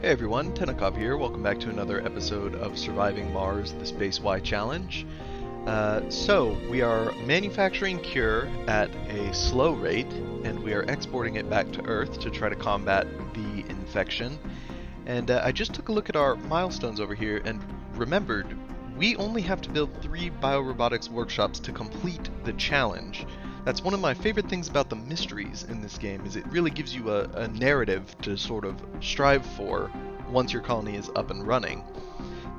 Hey everyone, Tenakov here. Welcome back to another episode of Surviving Mars, the SpaceY Challenge. So, we are manufacturing Cure at a slow rate, and we are exporting it back to Earth to try to combat the infection. And I just took a look at our milestones over here and remembered we only have to build 3 biorobotics workshops to complete the challenge. That's one of my favorite things about the mysteries in this game, is it really gives you a narrative to sort of strive for once your colony is up and running.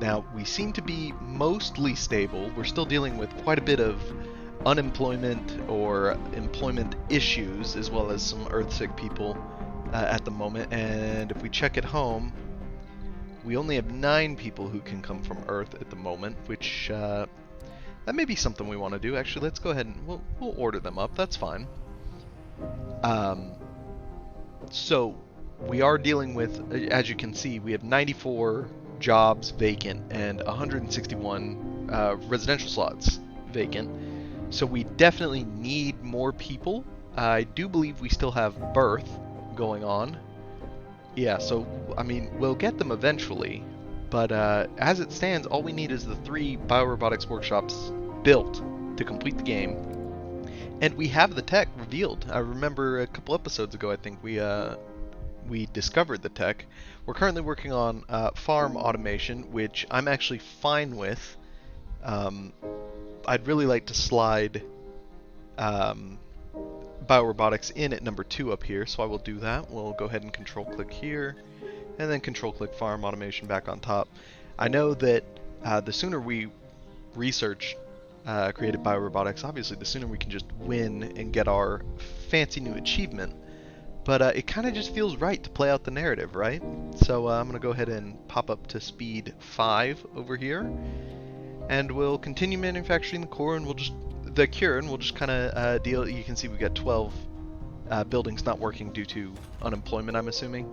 Now, we seem to be mostly stable. We're still dealing with quite a bit of unemployment or employment issues, as well as some Earthsick people at the moment. And if we check at home, we only have 9 people who can come from Earth at the moment, which that may be something we want to do. Actually, let's go ahead and we'll order them up. That's fine. So we are dealing with, as you can see, we have 94 jobs vacant and 161 residential slots vacant. So we definitely need more people. I do believe we still have birth going on. Yeah, so I mean, we'll get them eventually. But as it stands, all we need is the 3 biorobotics workshops built to complete the game. And we have the tech revealed. I remember a couple episodes ago, I think we discovered the tech. We're currently working on farm automation, which I'm actually fine with. I'd really like to slide biorobotics in at number 2 up here, so I will do that. We'll go ahead and control click here, and then control click farm automation back on top. I know that the sooner we research creative biorobotics, obviously the sooner we can just win and get our fancy new achievement, but it kind of just feels right to play out the narrative, right? So I'm going to go ahead and pop up to speed 5 over here, and we'll continue manufacturing the core, and we'll just Cure, and we'll just kind of deal. You can see we've got 12 buildings not working due to unemployment, I'm assuming.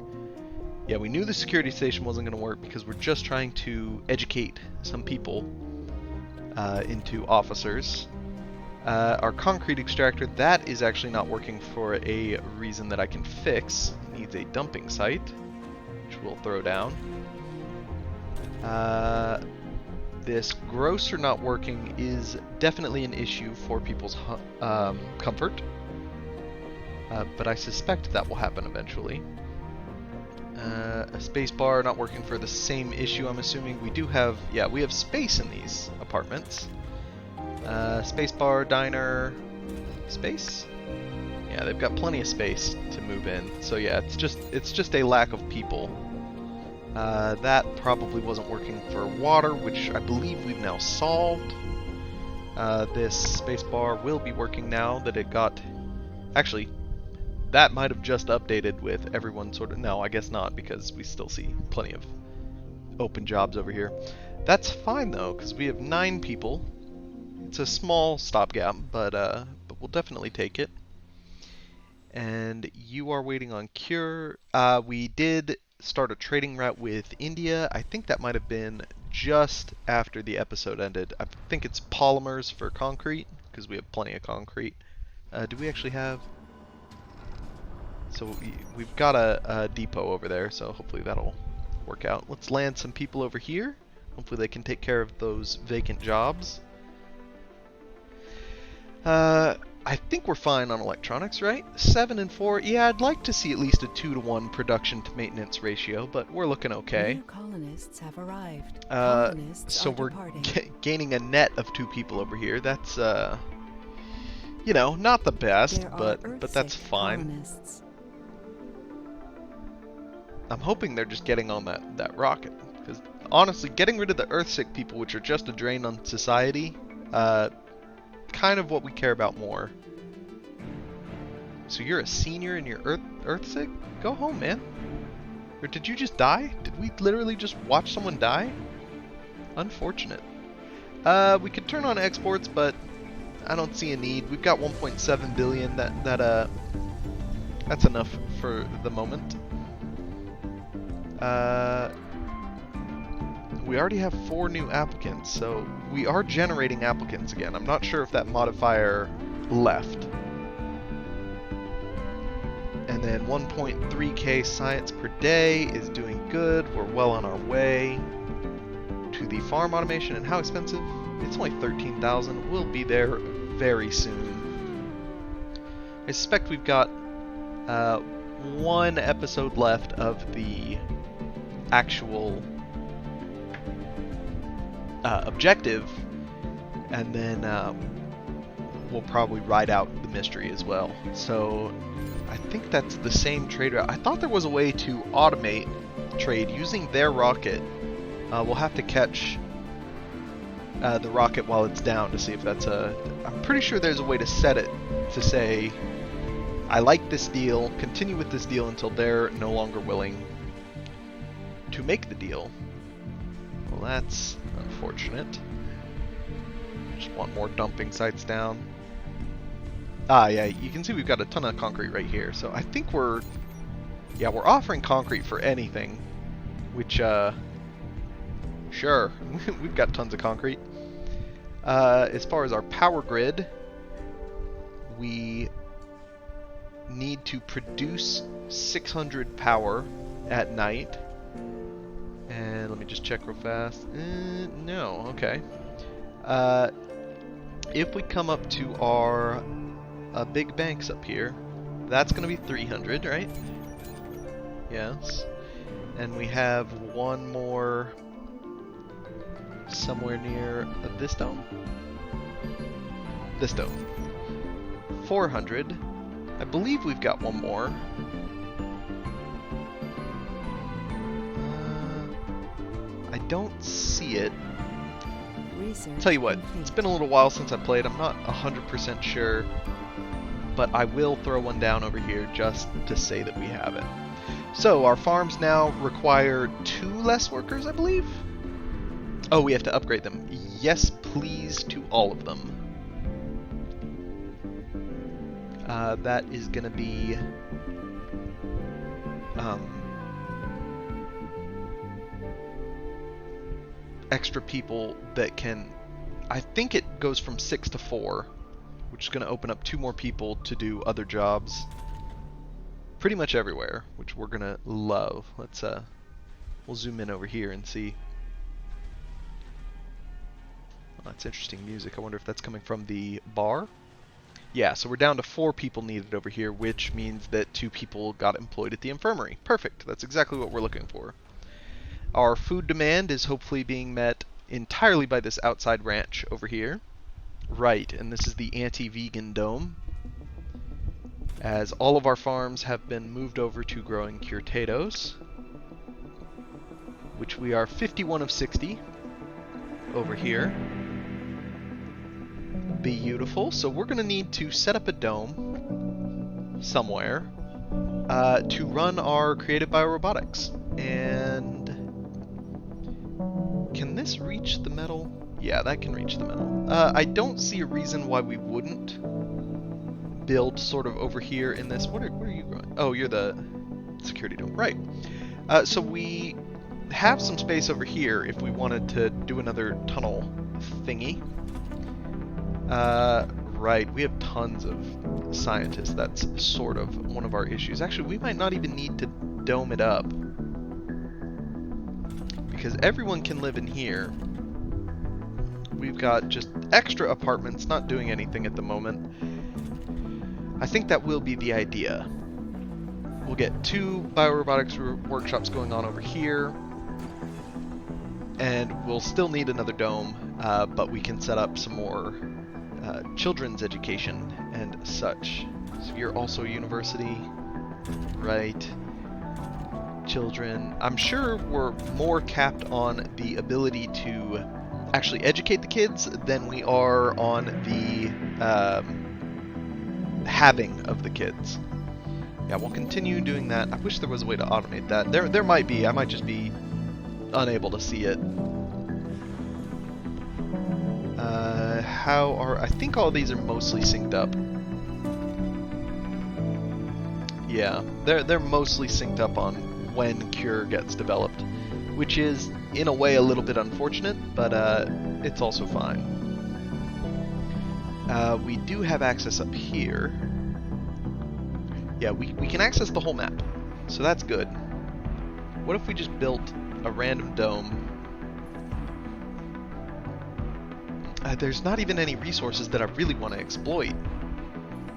Yeah, we knew the security station wasn't going to work because we're just trying to educate some people into officers. Our concrete extractor, that is actually not working for a reason that I can fix. It needs a dumping site, which we'll throw down. This grocer not working is definitely an issue for people's comfort, but I suspect that will happen eventually. A space bar not working for the same issue, I'm assuming. We do have, yeah, we have space in these apartments. Space bar, diner, space? Yeah, they've got plenty of space to move in. So yeah, it's just a lack of people. That probably wasn't working for water, which I believe we've now solved. This spacebar will be working now that it got... Actually, that might have just updated with everyone sort of... No, I guess not, because we still see plenty of open jobs over here. That's fine, though, because we have 9 people. It's a small stopgap, but we'll definitely take it. And you are waiting on Cure. We did start a trading route with India. I think that might have been just after the episode ended. I think it's polymers for concrete, because we have plenty of concrete. Do we actually have... So we've got a depot over there, so hopefully that'll work out. Let's land some people over here. Hopefully they can take care of those vacant jobs. I think we're fine on electronics, right? 7 and 4. Yeah, I'd like to see at least a 2-to-1 production to maintenance ratio, but we're looking okay. New colonists have arrived. So we're gaining a net of 2 people over here. That's you know, not the best, but that's fine. Colonists. I'm hoping they're just getting on that rocket, because honestly, getting rid of the Earthsick people, which are just a drain on society, kind of what we care about more. So you're a senior and you're Earthsick? Go home, man. Or did you just die? Did we literally just watch someone die? Unfortunate. We could turn on exports, but I don't see a need. We've got 1.7 billion. That's enough for the moment. We already have 4 new applicants, so we are generating applicants again. I'm not sure if that modifier left. And And then 1.3k science per day is doing good. We're well on our way to the farm automation. And how expensive? It's only 13,000. We'll be there very soon. I suspect we've got one episode left of the actual objective, and then we'll probably ride out the mystery as well. So I think that's the same trade route. I thought there was a way to automate trade using their rocket. We'll have to catch the rocket while it's down to see if that's a... I'm pretty sure there's a way to set it to say, I like this deal, continue with this deal until they're no longer willing to make the deal. Well, that's unfortunate. Just want more dumping sites down. Ah, yeah, you can see we've got a ton of concrete right here. So I think we're offering concrete for anything, which, sure, we've got tons of concrete. As far as our power grid, we need to produce 600 power at night. And let me just check real fast. No, okay. If we come up to our big banks up here, that's going to be 300, right? Yes. And we have one more somewhere near this dome. This dome. 400. I believe we've got one more. I don't see it. Tell you what, it's been a little while since I played. I'm not 100% sure, but I will throw one down over here just to say that we have it. So our farms now require 2 less workers, I believe. Oh, we have to upgrade them. Yes, please, to all of them. That is going to be extra people that can... I think it goes from 6 to 4, which is going to open up 2 more people to do other jobs pretty much everywhere, which we're going to love. Let's we'll zoom in over here and see. Oh, that's interesting music. I wonder if that's coming from the bar. Yeah, so we're down to 4 people needed over here, which means that 2 people got employed at the infirmary. Perfect. That's exactly what we're looking for. Our food demand is hopefully being met entirely by this outside ranch over here. Right, and this is the anti-vegan dome, as all of our farms have been moved over to growing curetatos, which we are 51 of 60 over here. Beautiful. So we're going to need to set up a dome somewhere to run our creative biorobotics. And can this reach the metal? Yeah, that can reach the metal. I don't see a reason why we wouldn't build sort of over here in this. Where are you going? Oh, you're the security dome. Right. So we have some space over here if we wanted to do another tunnel thingy. Right, we have tons of scientists. That's sort of one of our issues. Actually, we might not even need to dome it up, because everyone can live in here. We've got just extra apartments not doing anything at the moment. I think that will be the idea. We'll get 2 biorobotics workshops going on over here, and we'll still need another dome, but we can set up some more children's education and such. So you're also a university, right? Children. I'm sure we're more capped on the ability to actually educate the kids than we are on the having of the kids. Yeah, we'll continue doing that. I wish there was a way to automate that. There might be. I might just be unable to see it. I think all of these are mostly synced up. Yeah, they're mostly synced up on when Cure gets developed, which is in a way a little bit unfortunate, but it's also fine. We do have access up here. Yeah, we can access the whole map, so that's good. What if we just built a random dome? There's not even any resources that I really want to exploit.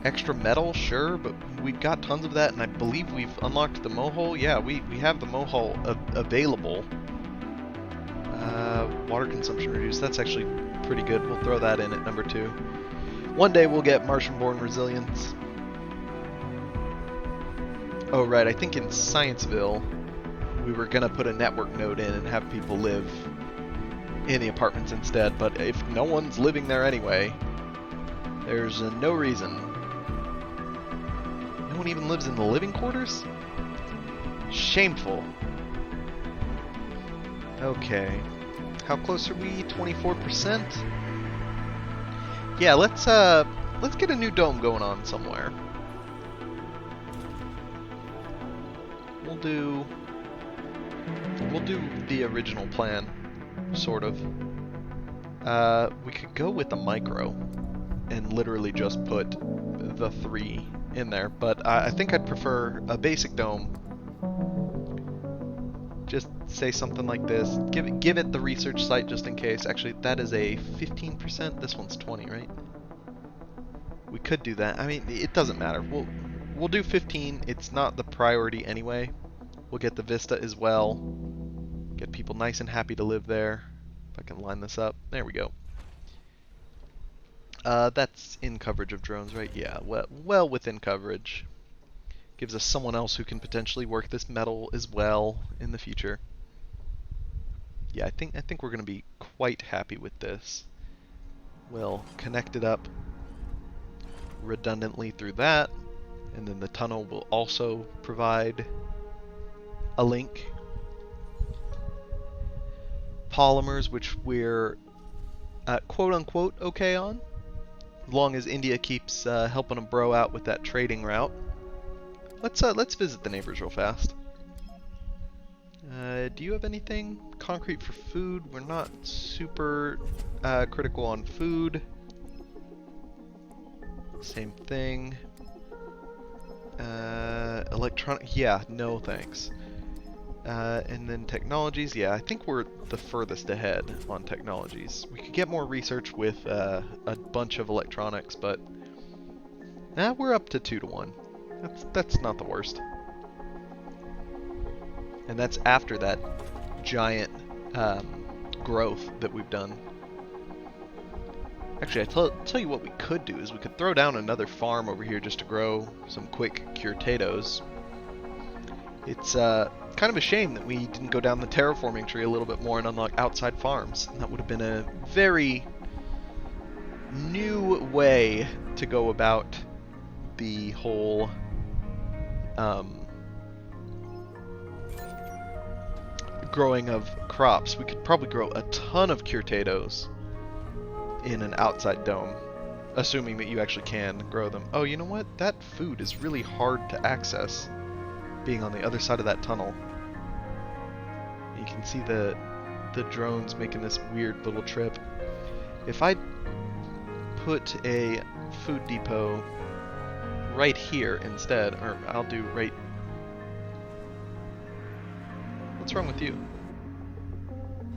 Extra metal, sure, but we've got tons of that, and I believe we've unlocked the mohole. Yeah, we have the mohole available. Water consumption reduced. That's actually pretty good. We'll throw that in at number 2. One day we'll get Martian-born resilience. Oh, right. I think in Scienceville, we were going to put a network node in and have people live in the apartments instead. But if no one's living there anyway, there's no reason. No one even lives in the living quarters? Shameful. Okay. How close are we? 24%? Yeah, let's get a new dome going on somewhere. We'll do the original plan, sort of. We could go with the micro and literally just put the 3 in there, but I think I'd prefer a basic dome. Just say something like this. Give it the research site just in case. Actually, that is a 15%. This one's 20, right? We could do that. I mean, it doesn't matter. We'll do 15. It's not the priority anyway. We'll get the vista as well. Get people nice and happy to live there. If I can line this up. There we go. That's in coverage of drones, right? Yeah, well within coverage. Gives us someone else who can potentially work this metal as well in the future. Yeah, I think we're going to be quite happy with this. We'll connect it up redundantly through that, and then the tunnel will also provide a link. Polymers, which we're quote-unquote okay on, as long as India keeps helping them bro out with that trading route. Let's visit the neighbors real fast. Do you have anything? Concrete for food. We're not super critical on food. Same thing. Electronic. Yeah, no thanks. And then technologies. Yeah, I think we're the furthest ahead on technologies. We could get more research with a bunch of electronics, but we're up to 2 to 1. That's not the worst. And that's after that giant growth that we've done. Actually, I tell you what we could do is we could throw down another farm over here just to grow some quick Curetatos. It's kind of a shame that we didn't go down the terraforming tree a little bit more and unlock outside farms. That would have been a very new way to go about the whole growing of crops. We could probably grow a ton of Curetatos in an outside dome, assuming that you actually can grow them. Oh, you know what? That food is really hard to access, being on the other side of that tunnel. You can see the drones making this weird little trip. If I put a food depot right here instead, or I'll do right... What's wrong with you?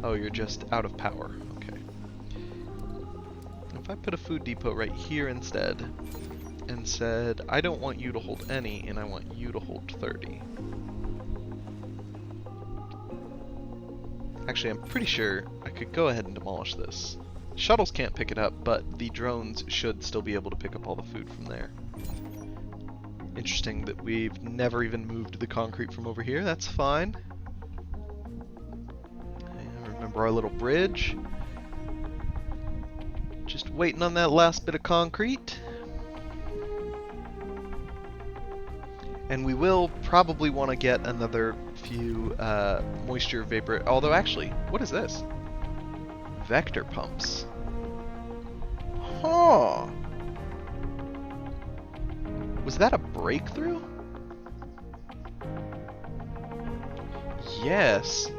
Oh, you're just out of power. Okay. If I put a food depot right here instead, and said, I don't want you to hold any, and I want you to hold 30. Actually, I'm pretty sure I could go ahead and demolish this. Shuttles can't pick it up, but the drones should still be able to pick up all the food from there. Interesting that we've never even moved the concrete from over here. That's fine. And remember our little bridge. Just waiting on that last bit of concrete. And we will probably want to get another few moisture vapor. Although actually, what is this? Vector pumps. Huh. Was that a breakthrough? Yes.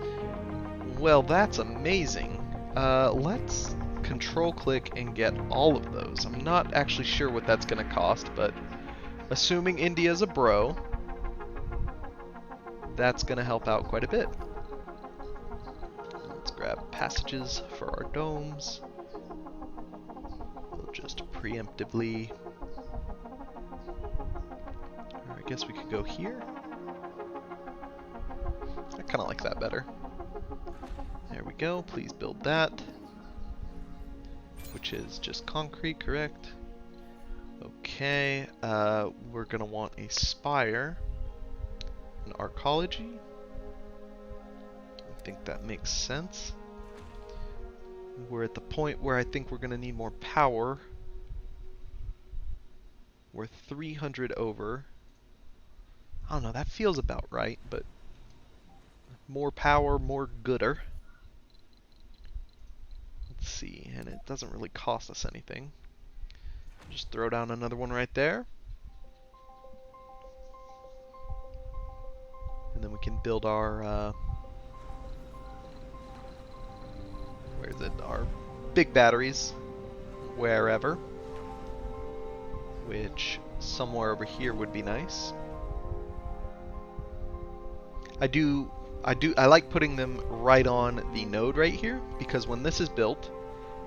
Well, that's amazing. Let's control click and get all of those. I'm not actually sure what that's going to cost, but Assuming India's a bro, that's going to help out quite a bit. Let's grab passages for our domes. We'll just preemptively... Or I guess we could go here. I kind of like that better. There we go. Please build that. Which is just concrete, correct? Okay. We're going to want a spire. An arcology. I think that makes sense. We're at the point where I think we're going to need more power. We're 300 over. I don't know, that feels about right, but more power, more gooder. Let's see, and it doesn't really cost us anything. Just throw down another one right there. And then we can build our, where is it? Our big batteries, wherever. Which, somewhere over here would be nice. I like putting them right on the node right here, because when this is built,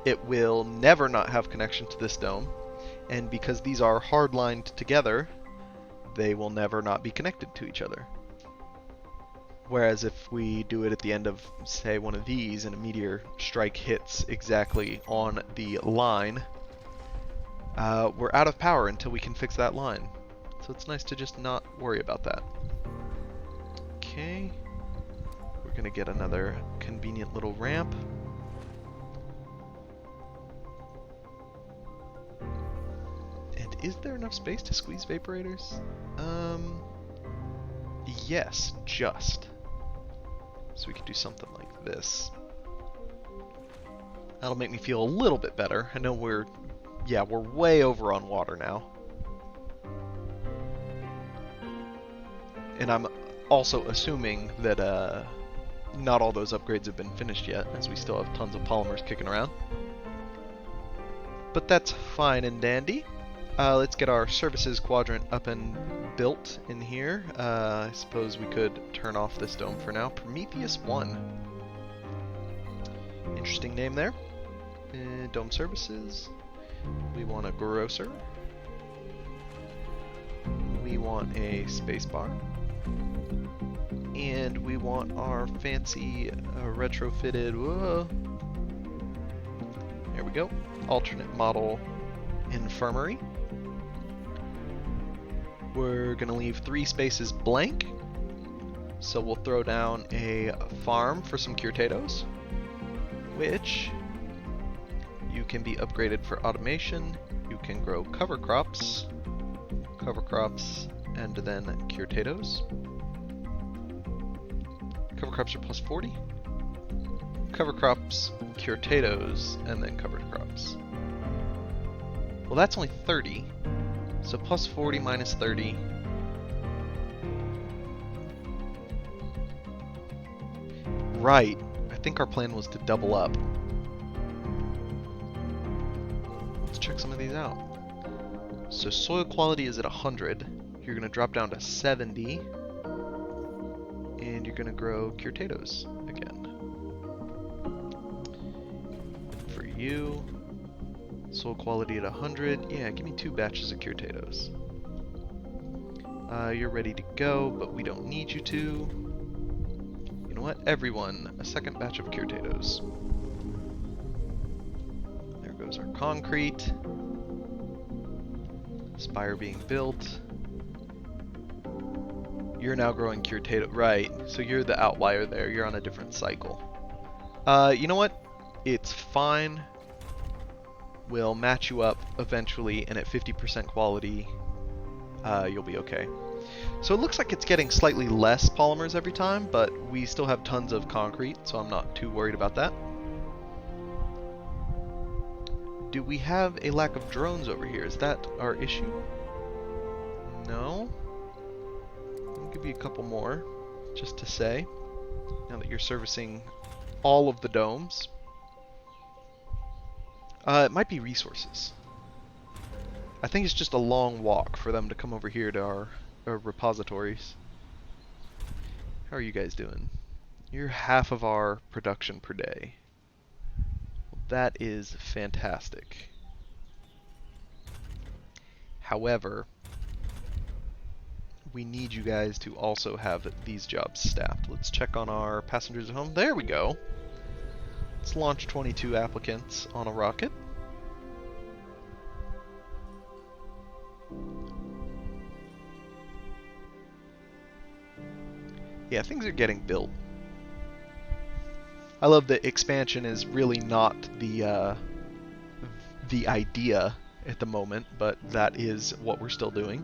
it will never not have connection to this dome, and because these are hard-lined together, they will never not be connected to each other. Whereas if we do it at the end of, say, one of these, and a meteor strike hits exactly on the line, we're out of power until we can fix that line. So it's nice to just not worry about that. Okay. We're going to get another convenient little ramp. And is there enough space to squeeze vaporators? Yes, just. So we could do something like this. That'll make me feel a little bit better. I know we're way over on water now. And I'm also assuming that not all those upgrades have been finished yet, as we still have tons of polymers kicking around. But that's fine and dandy. Let's get our services quadrant up and built in here. I suppose we could turn off this dome for now. Prometheus 1. Interesting name there. Dome services. We want a grocer. We want a spacebar. And we want our fancy retrofitted... Whoa. There we go. Alternate model infirmary. We're going to leave 3 spaces blank. So we'll throw down a farm for some Curetatos, which you can be upgraded for automation. You can grow cover crops, and then Curetatos. Cover crops are plus 40. Cover crops, Curetatos, and then covered crops. Well, that's only 30. So plus 40 minus 30. Right. I think our plan was to double up. Let's check some of these out. So soil quality is at 100. You're going to drop down to 70. And you're going to grow Curetatos again. For you, soil quality at 100. Yeah, give me 2 batches of Curetatos. You're ready to go, but we don't need you to. You know what? Everyone, a second batch of Curetatos. There goes our concrete. Spire being built. You're now growing Curetato. Right, so you're the outlier there. You're on a different cycle. You know what? It's fine. We'll match you up eventually, and at 50% quality, you'll be okay. So it looks like it's getting slightly less polymers every time, but we still have tons of concrete, so I'm not too worried about that. Do we have a lack of drones over here? Is that our issue? No. I'll give you a couple more, just to say, now that you're servicing all of the domes. It might be resources. I think it's just a long walk for them to come over here to our repositories. How are you guys doing? You're half of our production per day. That is fantastic. However, we need you guys to also have these jobs staffed. Let's check on our passengers at home. There we go. Let's launch 22 applicants on a rocket. Yeah, things are getting built. I love that expansion is really not the idea at the moment, but that is what we're still doing.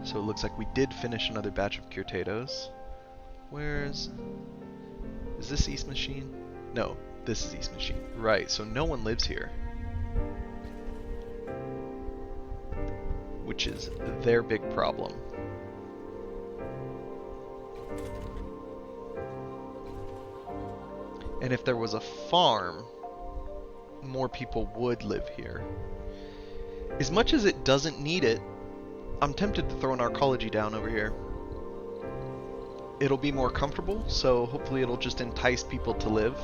So it looks like we did finish another batch of Curetatos. Is this East Machine? No, this is East Machine. Right, so no one lives here. Which is their big problem. And if there was a farm, more people would live here. As much as it doesn't need it, I'm tempted to throw an arcology down over here. It'll be more comfortable, so hopefully it'll just entice people to live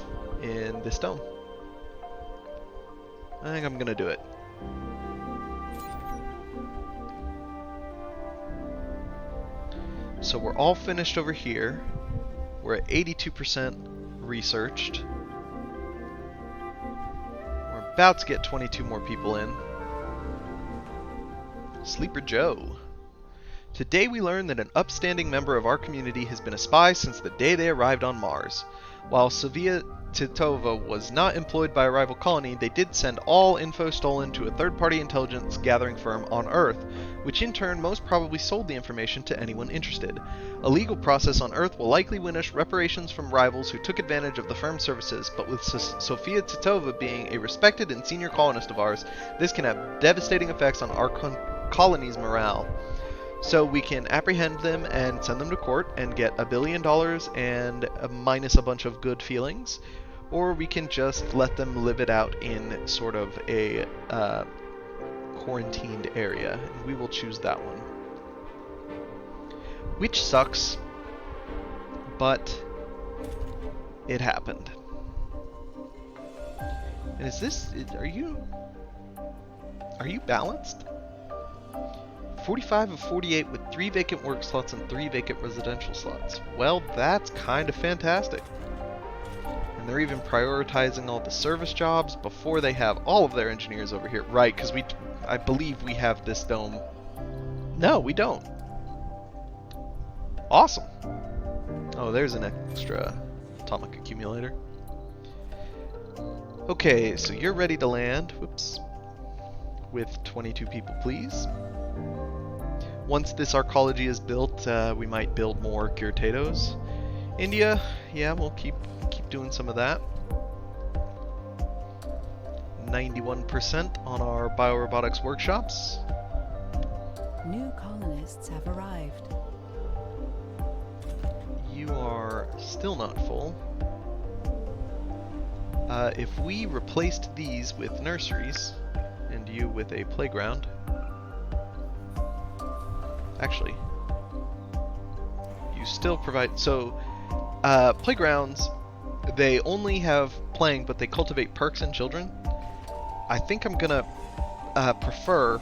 in this dome. I think I'm gonna do it. So we're all finished over here. We're at 82% researched. We're about to get 22 more people in. Sleeper Joe. Today we learned that an upstanding member of our community has been a spy since the day they arrived on Mars. While Soviet Titova was not employed by a rival colony, they did send all info stolen to a third-party intelligence gathering firm on Earth, which in turn most probably sold the information to anyone interested. A legal process on Earth will likely win us reparations from rivals who took advantage of the firm's services, but with Sofia Titova being a respected and senior colonist of ours, this can have devastating effects on our colony's morale. So we can apprehend them and send them to court and get $1 billion and minus a bunch of good feelings, or we can just let them live it out in sort of a quarantined area, and we will choose that one. Which sucks, but it happened. And are you balanced? 45 of 48 with 3 vacant work slots and 3 vacant residential slots. Well, that's kind of fantastic. And they're even prioritizing all the service jobs before they have all of their engineers over here. Right, because I believe we have this dome. No, we don't. Awesome. Oh, there's an extra atomic accumulator. Okay, so you're ready to land. Whoops. With 22 people, please. Once this arcology is built, we might build more Curetatos. India, yeah, we'll keep doing some of that. 91% on our biorobotics workshops. New colonists have arrived. You are still not full. If we replaced these with nurseries, and you with a playground. Actually, you still provide... So, playgrounds, they only have playing, but they cultivate perks in children. I think I'm gonna prefer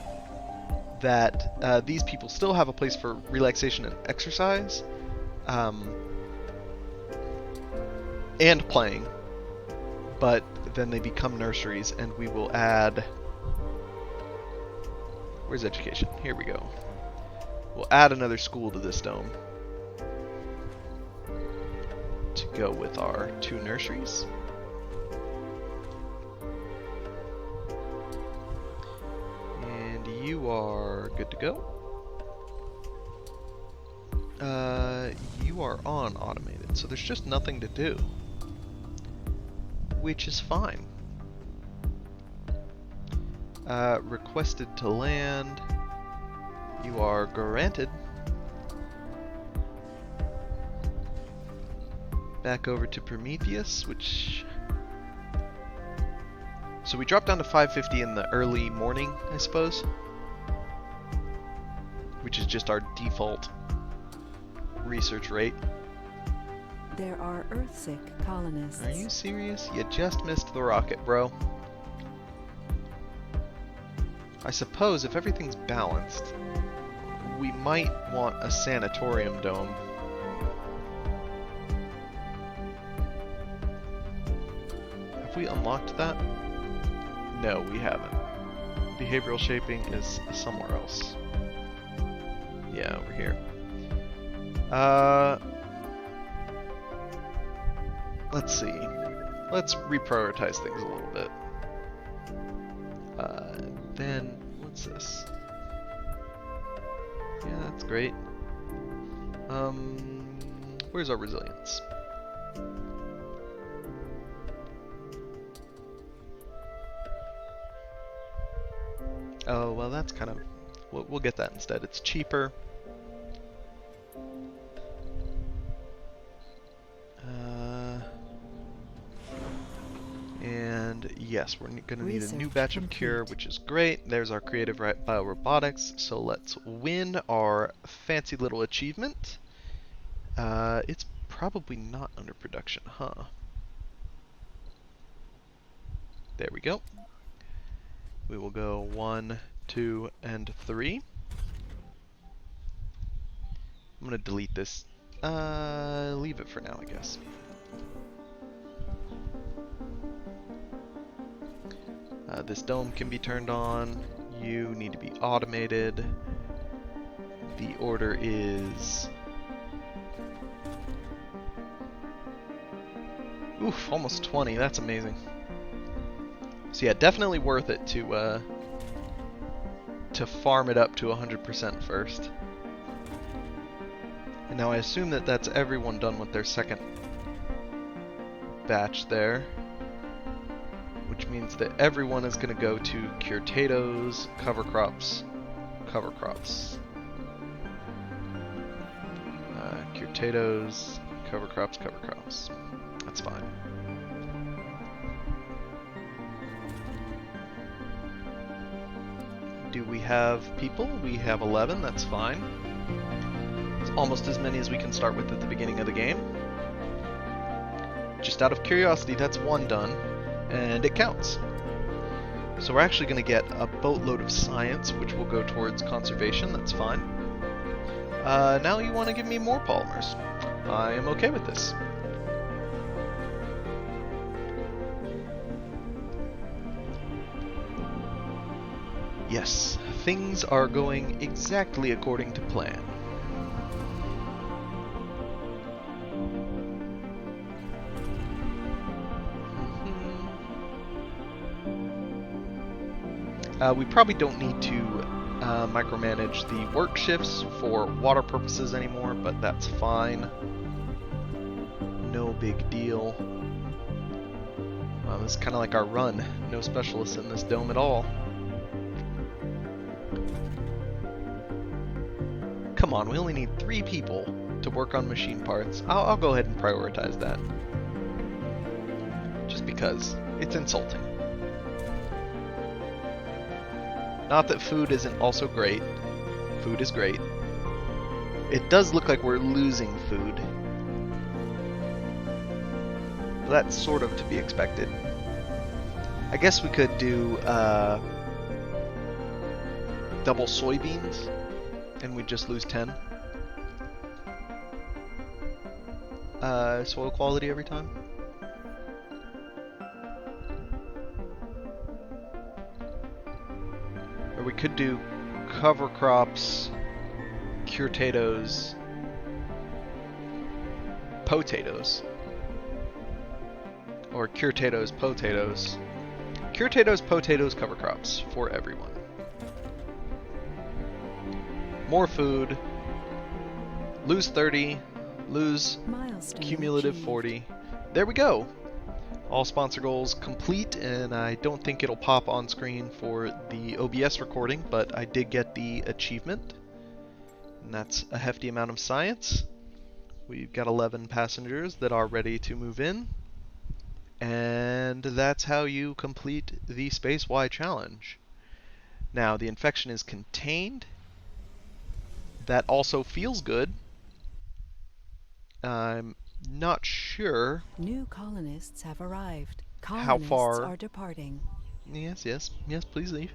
that these people still have a place for relaxation and exercise, and playing, but then they become nurseries, and we will add... Where's education? Here we go. We'll add another school to this dome to go with our 2 nurseries. And you are good to go. You are on automated, so there's just nothing to do, which is fine. Requested to land. You are granted. Back over to Prometheus, which... So we dropped down to 550 in the early morning, I suppose. Which is just our default research rate. There are Earthsick colonists. Are you serious? You just missed the rocket, bro. I suppose if everything's balanced, we might want a sanatorium dome. Have we unlocked that? No, we haven't. Behavioral shaping is somewhere else. Yeah, over here. Let's see. Let's reprioritize things a little bit. Then, what's this? Yeah, that's great. Where's our resilience? Oh, well, that's kind of... We'll get that instead. It's cheaper. And yes, we're going to need a new batch of cure, which is great. There's our creative biorobotics. So let's win our fancy little achievement. It's probably not under production, huh? There we go. We will go 1, 2, and 3. I'm going to delete this. Leave it for now, I guess. This dome can be turned on. You need to be automated. The order is... Oof, almost 20. That's amazing. So yeah, definitely worth it to farm it up to 100% first. And now I assume that that's everyone done with their second batch there. Which means that everyone is going to go to Curetato's, cover crops. Curetato's, cover crops. That's fine. Do we have people? We have 11, that's fine. It's almost as many as we can start with at the beginning of the game. Just out of curiosity, that's 1 done. And it counts. So we're actually going to get a boatload of science, which will go towards conservation. That's fine. Now you want to give me more polymers. I am okay with this. Yes, things are going exactly according to plan. We probably don't need to micromanage the work shifts for water purposes anymore, but that's fine. No big deal. This is kind of like our run. No specialists in this dome at all. Come on, we only need 3 people to work on machine parts. I'll go ahead and prioritize that. Just because it's insulting. Not that food isn't also great. Food is great. It does look like we're losing food. But that's sort of to be expected. I guess we could do double soybeans and we'd just lose 10. Soil quality every time. Or we could do cover crops, Curetato's, potatoes. Or Curetato's potatoes. Curetato's potatoes cover crops for everyone. More food. Lose 30. Lose Milestone cumulative achieved. 40. There we go. All sponsor goals complete, and I don't think it'll pop on screen for the OBS recording, but I did get the achievement. And that's a hefty amount of science. We've got 11 passengers that are ready to move in. And that's how you complete the SpaceY challenge. Now, the infection is contained. That also feels good. I'm not sure New colonists have arrived. how Colonists far... are departing. Yes, please leave.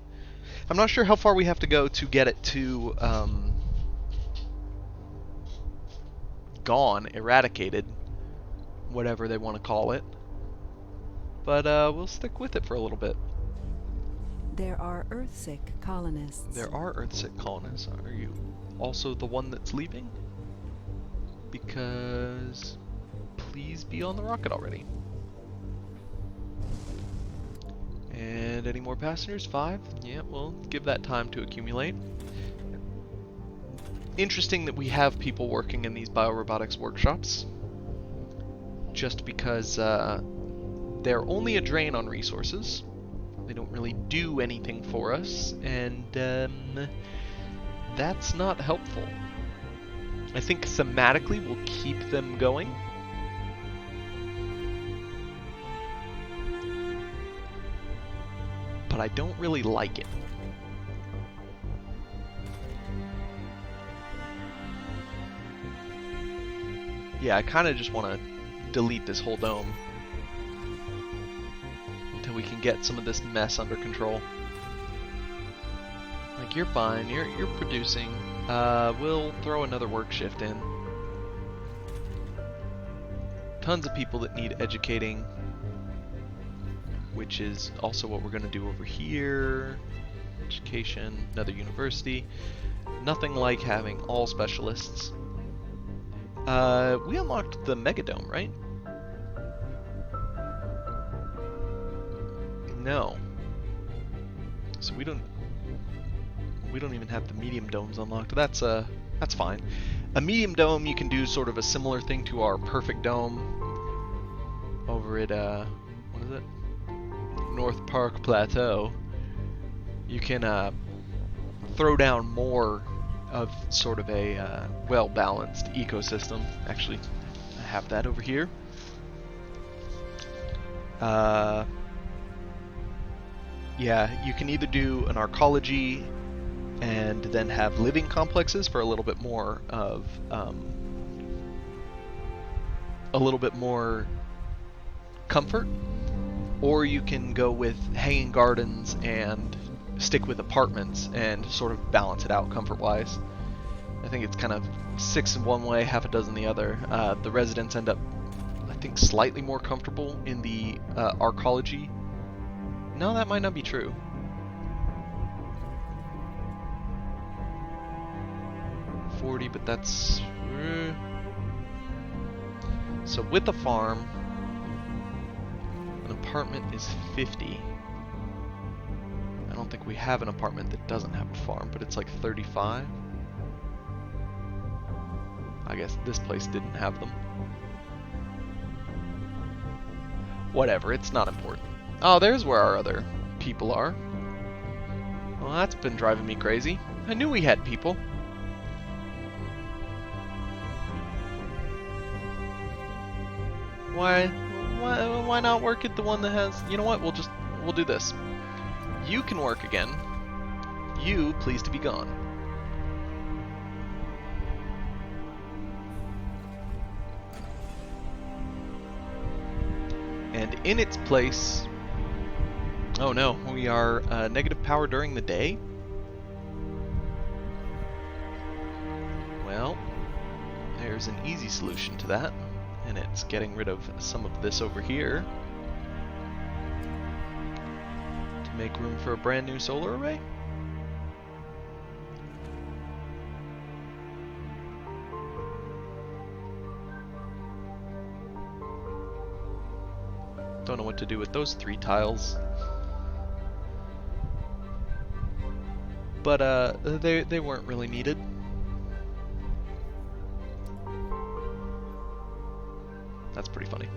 I'm not sure how far we have to go to get it to, gone, eradicated, whatever they want to call it. But, we'll stick with it for a little bit. There are Earthsick colonists. There are Earthsick colonists. Are you also the one that's leaving? Because... please be on the rocket already. And any more passengers? 5? Yeah, we'll give that time to accumulate. Interesting that we have people working in these biorobotics workshops. Just because they're only a drain on resources. They don't really do anything for us, and that's not helpful. I think thematically we'll keep them going. But I don't really like it. Yeah, I kind of just want to delete this whole dome until we can get some of this mess under control. Like, you're fine, you're producing. We'll throw another work shift in. Tons of people that need educating, which is also what we're going to do over here. Education, another university. Nothing like having all specialists. We unlocked the Megadome, right? No. So we don't even have the medium domes unlocked. That's fine. A medium dome, you can do sort of a similar thing to our perfect dome over at what is it? North Park Plateau. You can throw down more of sort of a well-balanced ecosystem. Actually, I have that over here. Yeah, you can either do an arcology and then have living complexes for a little bit more of comfort, or you can go with hanging gardens and stick with apartments and sort of balance it out comfort-wise. I think it's kind of 6 in one way, half a dozen the other. The residents end up, I think, slightly more comfortable in the arcology. No, that might not be true. But that's... So with the farm, an apartment is 50. I don't think we have an apartment that doesn't have a farm, but it's like 35. I guess this place didn't have them. Whatever, it's not important. Oh, there's where our other people are. Well, that's been driving me crazy. I knew we had people. Why not work at the one that has... You know what? We'll do this. You can work again. You, please to be gone. And in its place... Oh no, we are negative power during the day? Well, there's an easy solution to that. And it's getting rid of some of this over here to make room for a brand new solar array. Don't know what to do with those 3 tiles. But they weren't really needed. That's pretty funny.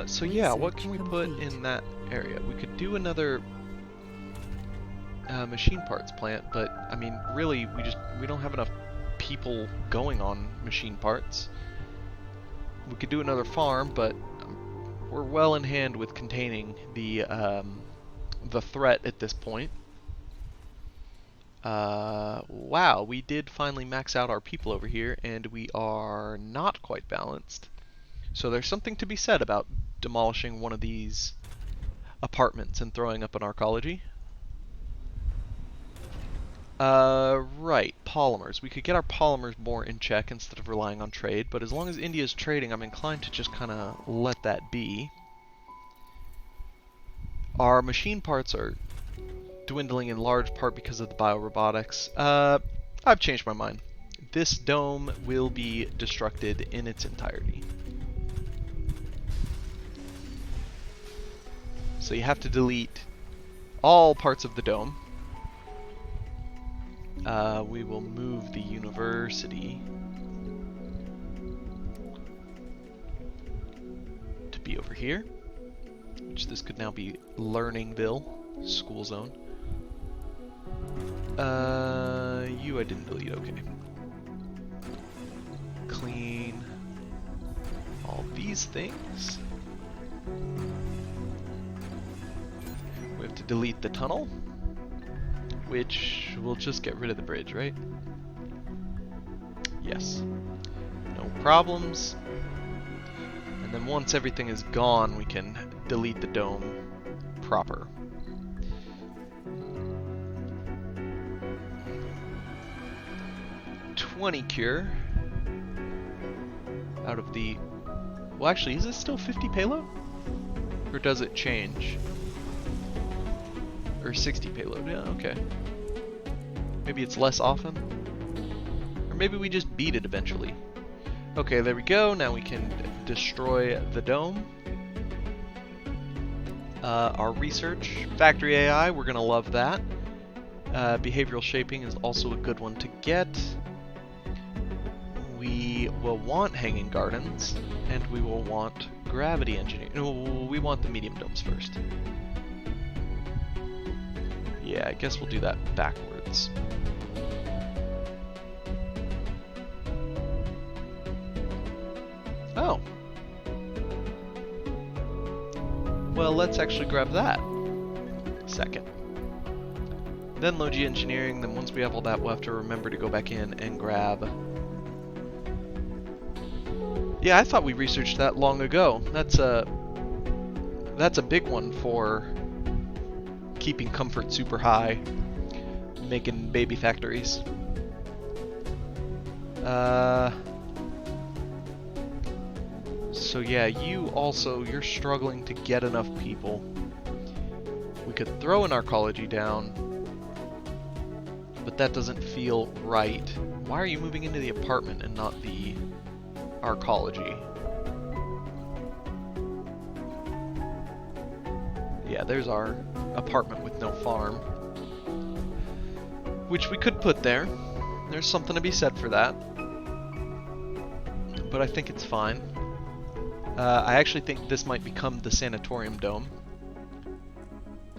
So yeah, what can we put in that area? We could do another... machine parts plant, but I mean, really, we don't have enough people going on machine parts. We could do another farm, but we're well in hand with containing the threat at this point. Wow, we did finally max out our people over here, and we are not quite balanced. So there's something to be said about demolishing one of these apartments and throwing up an arcology. Right, polymers. We could get our polymers more in check instead of relying on trade, but as long as India's trading, I'm inclined to just kind of let that be. Our machine parts are dwindling in large part because of the biorobotics. I've changed my mind. This dome will be destructed in its entirety. So you have to delete all parts of the dome. We will move the university to be over here, which this could now be Learningville, school zone. You I didn't delete, okay. Clean all these things. We have to delete the tunnel, which will just get rid of the bridge, right? Yes. No problems. And then once everything is gone, we can delete the dome proper. $20 cure out of the... Well, actually, is it still 50 payload? Or does it change? Or 60 payload, yeah, okay. Maybe it's less often? Or maybe we just beat it eventually. Okay, there we go. Now we can destroy the dome. Our research, factory AI, we're gonna love that. Behavioral shaping is also a good one to get. We will want hanging gardens, and we will want gravity engineering. No, we want the medium domes first. Yeah, I guess we'll do that backwards. Oh. Well, let's actually grab that second. Then Logi engineering, then once we have all that, we'll have to remember to go back in and grab... Yeah, I thought we researched that long ago. That's a big one for keeping comfort super high, making baby factories. So yeah, you're struggling to get enough people. We could throw an arcology down, but that doesn't feel right. Why are you moving into the apartment and not the arcology? Yeah, there's our apartment with no farm, which we could put there. There's something to be said for that, but I think it's fine. I actually think this might become the sanatorium dome.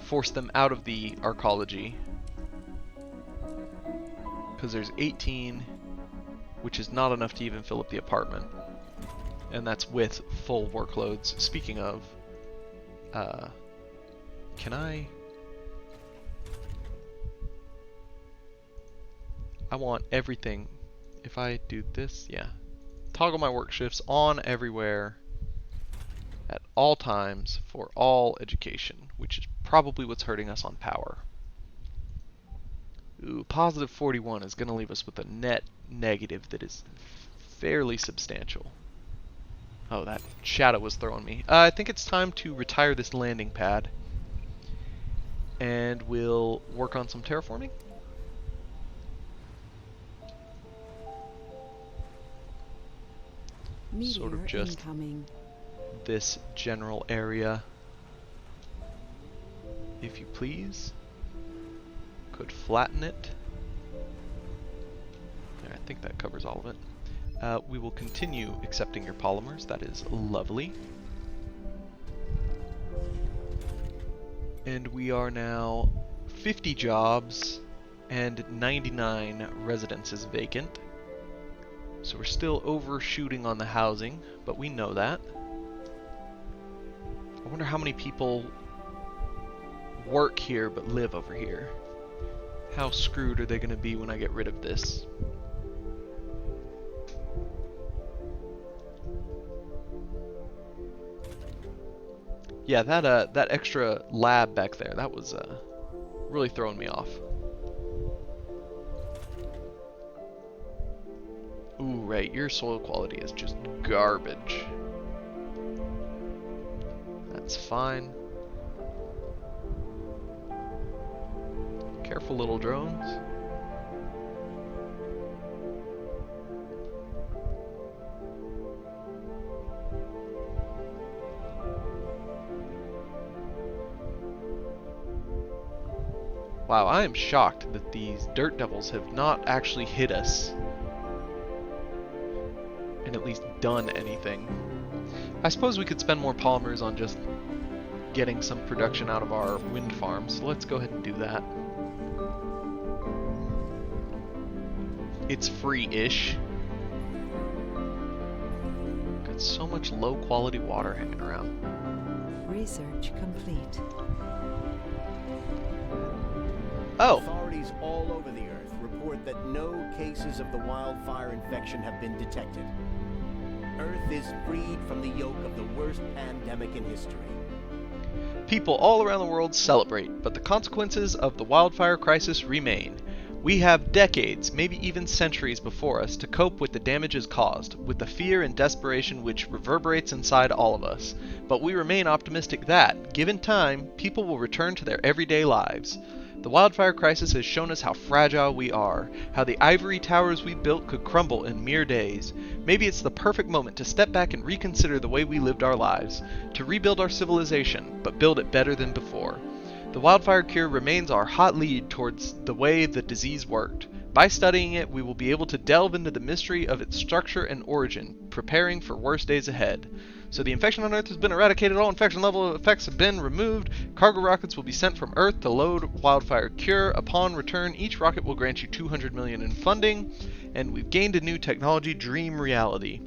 Force them out of the arcology, because there's 18, which is not enough to even fill up the apartment, and that's with full workloads. Speaking of, can I want everything. If I do this, yeah. Toggle my work shifts on everywhere at all times for all education, which is probably what's hurting us on power. Ooh, positive 41 is going to leave us with a net negative that is fairly substantial. Oh, that shadow was throwing me. I think it's time to retire this landing pad, and we'll work on some terraforming. Meteor Sort of just incoming. This general area, if you please. Could flatten it. There, I think that covers all of it. We will continue accepting your polymers. That is lovely. And we are now 50 jobs and 99 residences vacant. So we're still overshooting on the housing, but we know that. I wonder how many people work here but live over here. How screwed are they going to be when I get rid of this? Yeah, that extra lab back there, that was really throwing me off. Ooh, right, your soil quality is just garbage. That's fine. Careful, little drones. Wow, I am shocked that these dirt devils have not actually hit us and at least done anything. I suppose we could spend more polymers on just getting some production out of our wind farms, so let's go ahead and do that. It's free-ish. Got so much low-quality water hanging around. Research complete. Oh! Authorities all over the Earth report that no cases of the wildfire infection have been detected. Earth is freed from the yoke of the worst pandemic in history. People all around the world celebrate, but the consequences of the wildfire crisis remain. We have decades, maybe even centuries before us to cope with the damages caused, with the fear and desperation which reverberates inside all of us. But we remain optimistic that, given time, people will return to their everyday lives. The wildfire crisis has shown us how fragile we are, how the ivory towers we built could crumble in mere days. Maybe it's the perfect moment to step back and reconsider the way we lived our lives, to rebuild our civilization, but build it better than before. The wildfire cure remains our hot lead towards the way the disease worked. By studying it, we will be able to delve into the mystery of its structure and origin, preparing for worse days ahead. So the infection on Earth has been eradicated, all infection level effects have been removed, cargo rockets will be sent from Earth to load wildfire cure. Upon return, each rocket will grant you $200 million in funding, and we've gained a new technology, dream reality.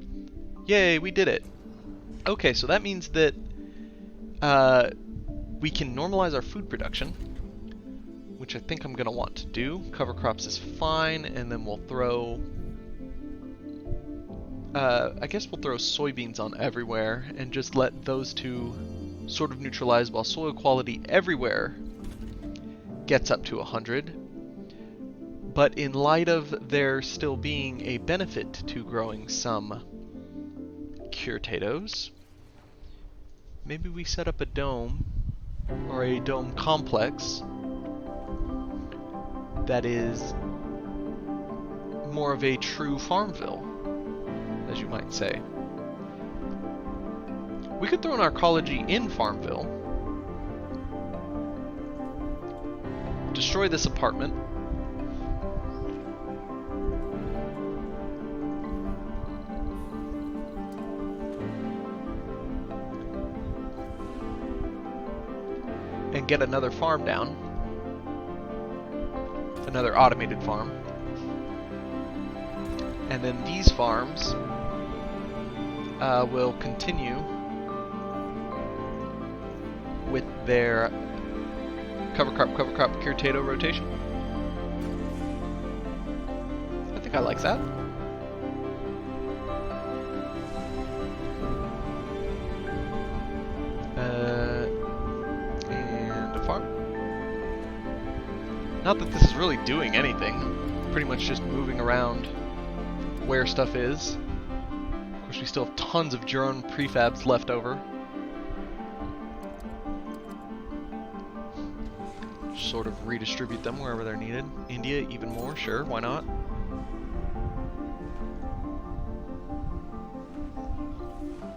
Yay, we did it. Okay, so that means that we can normalize our food production, which I think I'm going to want to do. Cover crops is fine, and then we'll throw... I guess we'll throw soybeans on everywhere and just let those two sort of neutralize while soil quality everywhere gets up to 100. But in light of there still being a benefit to growing some Curetatos, maybe we set up a dome or a dome complex that is more of a true Farmville, as you might say. We could throw an arcology in Farmville, destroy this apartment, and get another farm down, another automated farm. And then these farms will continue with their cover crop, Curetato rotation. I think I like that. And a farm. Not that this is really doing anything. Pretty much just moving around where stuff is. Of course, we still have tons of drone prefabs left over. Sort of redistribute them wherever they're needed. India, even more, sure, why not?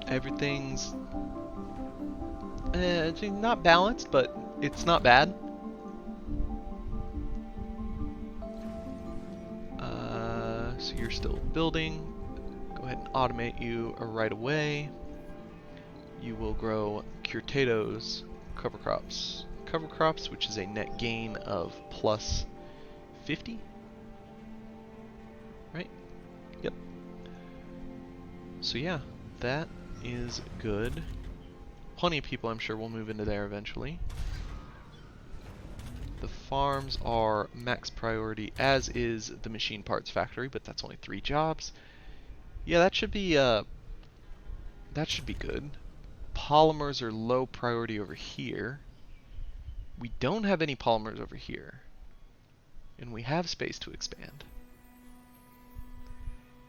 Everything's not balanced, but it's not bad. So you're still building. Go ahead and automate you right away. You will grow Curetatos, cover crops, cover crops, which is a net gain of plus 50. Right? Yep. So yeah, that is good. Plenty of people, I'm sure, will move into there eventually. The farms are max priority, as is the machine parts factory, but that's only 3 jobs. Yeah, that should be good. Polymers are low priority over here. We don't have any polymers over here, and we have space to expand.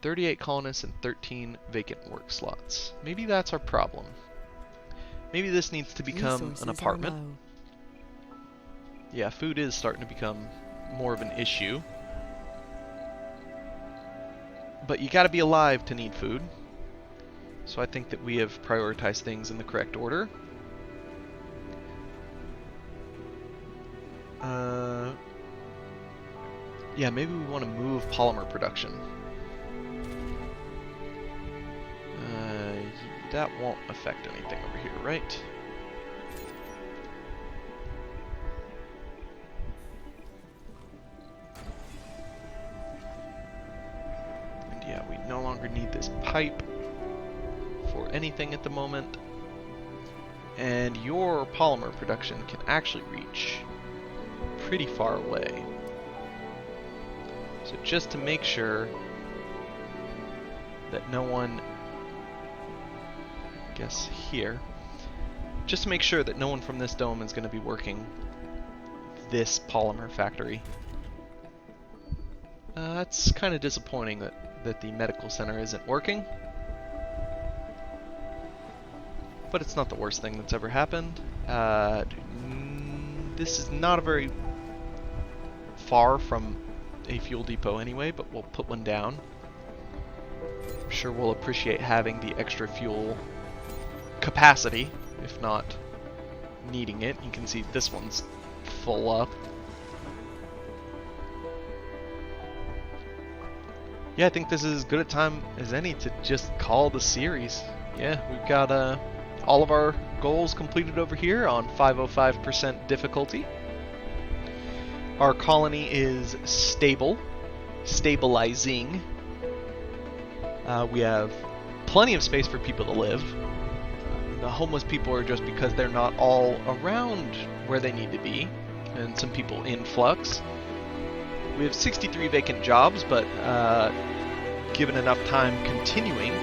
38 colonists and 13 vacant work slots. Maybe that's our problem. Maybe this needs to become Resources an are apartment. low. Yeah, food is starting to become more of an issue. But you gotta be alive to need food. So I think that we have prioritized things in the correct order. Yeah, maybe we want to move polymer production. That won't affect anything over here, right? And yeah, we no longer need this pipe for anything at the moment. And your polymer production can actually reach pretty far away. So just to make sure that no one, I guess here, just to make sure that no one from this dome is going to be working this polymer factory. That's kind of disappointing that the medical center isn't working. But it's not the worst thing that's ever happened. This is not a very far from a fuel depot anyway, but we'll put one down. I'm sure we'll appreciate having the extra fuel capacity, if not needing it. You can see this one's full up. Yeah, I think this is as good a time as any to just call the series. Yeah, we've got all of our goals completed over here on 505% difficulty. Our colony is stable, stabilizing. We have plenty of space for people to live. The homeless people are just because they're not all around where they need to be, and some people in flux. We have 63 vacant jobs, but given enough time continuing,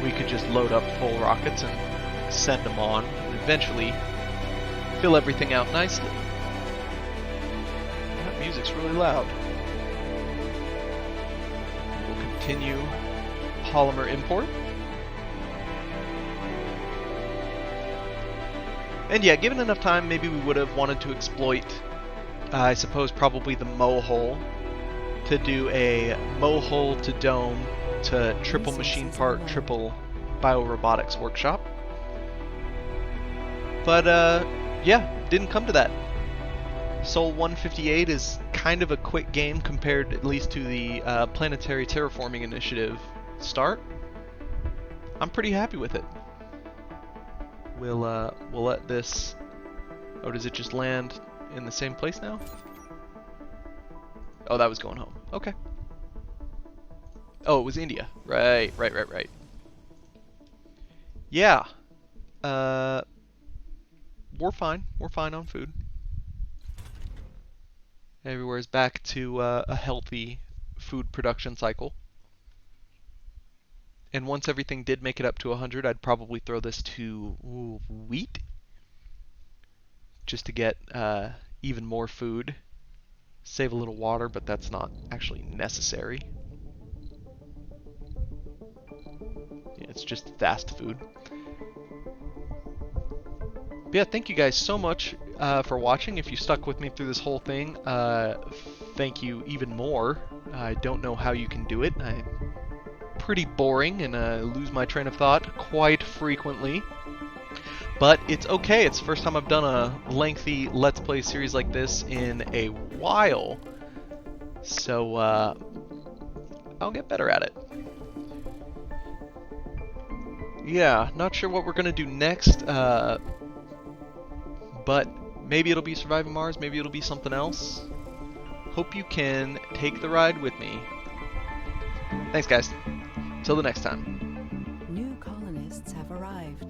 we could just load up full rockets and send them on, and eventually fill everything out nicely. That music's really loud. We'll continue polymer import. And yeah, given enough time, maybe we would have wanted to exploit, I suppose, probably the mow hole to do a mow hole to dome to triple machine part, triple biorobotics workshop. But yeah, didn't come to that. Sol 158 is kind of a quick game compared at least to the planetary terraforming initiative start. I'm pretty happy with it. We'll let this. Oh, does it just land in the same place now? Oh, that was going home. Okay. Oh, it was India. Right. Yeah. We're fine. We're fine on food. Everywhere's back to a healthy food production cycle. And once everything did make it up to 100, I'd probably throw this to wheat. Just to get even more food. Save a little water, but that's not actually necessary. Yeah, it's just fast food. But yeah, thank you guys so much for watching. If you stuck with me through this whole thing, thank you even more. I don't know how you can do it. I'm pretty boring and lose my train of thought quite frequently. But it's okay. It's the first time I've done a lengthy Let's Play series like this in a while. So I'll get better at it. Yeah, not sure what we're going to do next. But Maybe it'll be surviving Mars, maybe it'll be something else. Hope you can take the ride with me. Thanks, guys. Till the next time.